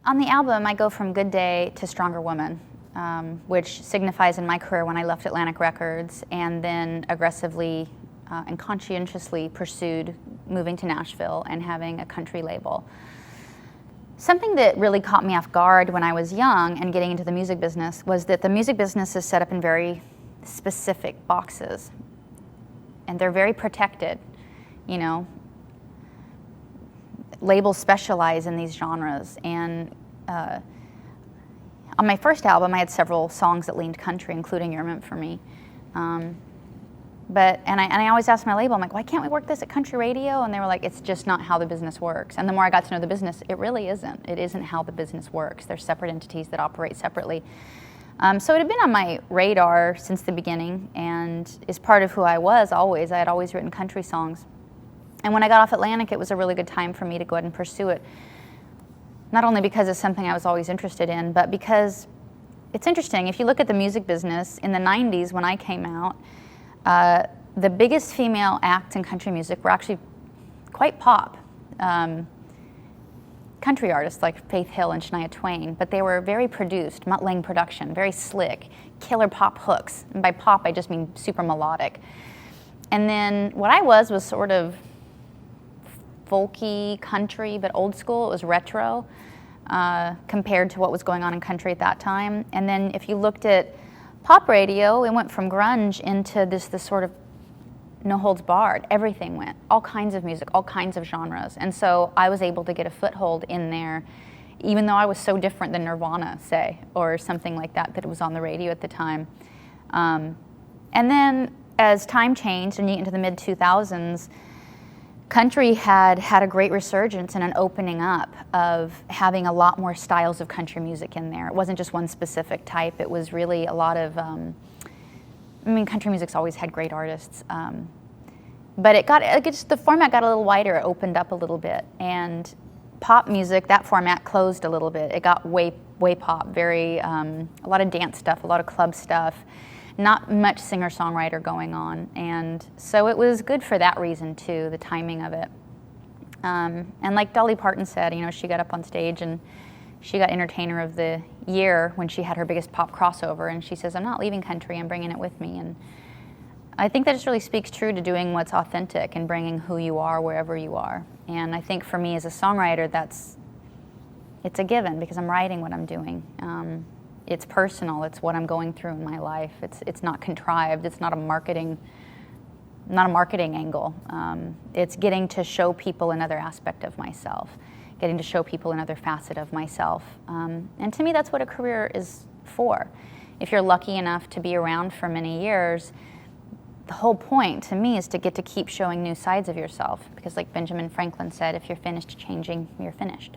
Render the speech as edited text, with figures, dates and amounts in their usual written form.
On the album, I go from Good Day to Stronger Woman, which signifies in my career when I left Atlantic Records and then aggressively and conscientiously pursued moving to Nashville and having a country label. Something that really caught me off guard when I was young and getting into the music business was that the music business is set up in very specific boxes, and they're very protected, you know. Labels specialize in these genres, and on my first album I had several songs that leaned country, including You're Meant for Me. I always asked my label, I'm like, why can't we work this at country radio? And they were like, it's just not how the business works. And the more I got to know the business, it really isn't. It isn't how the business works. They're separate entities that operate separately. So it had been on my radar since the beginning and is part of who I was always. I had always written country songs. And when I got off Atlantic, it was a really good time for me to go ahead and pursue it. Not only because it's something I was always interested in, but because it's interesting. If you look at the music business, in the 90s when I came out, the biggest female acts in country music were actually quite pop. Country artists like Faith Hill and Shania Twain, but they were very produced, Mutt Lange production, very slick, killer pop hooks. And by pop, I just mean super melodic. And then what I was sort of folky country, but old school. It was retro compared to what was going on in country at that time. And then if you looked at pop radio, it went from grunge into this sort of no holds barred. Everything went, all kinds of music, all kinds of genres. And so I was able to get a foothold in there, even though I was so different than Nirvana, say, or something like that it was on the radio at the time. And then as time changed and you get into the mid-2000s, country had a great resurgence and an opening up of having a lot more styles of country music in there. It wasn't just one specific type. It was really a lot of, country music's always had great artists. But the format got a little wider. It opened up a little bit. And pop music, that format closed a little bit. It got way pop, very, a lot of dance stuff, a lot of club stuff. Not much singer-songwriter going on, and so it was good for that reason too, the timing of it. And like Dolly Parton said, she got up on stage and she got Entertainer of the Year when she had her biggest pop crossover, and she says, I'm not leaving country, I'm bringing it with me. And I think that just really speaks true to doing what's authentic and bringing who you are wherever you are. And I think for me as a songwriter, it's a given because I'm writing what I'm doing. It's personal. It's what I'm going through in my life. It's not contrived. It's not a marketing angle. It's getting to show people another aspect of myself, getting to show people another facet of myself. And to me, that's what a career is for. If you're lucky enough to be around for many years, the whole point to me is to get to keep showing new sides of yourself. Because like Benjamin Franklin said, if you're finished changing, you're finished.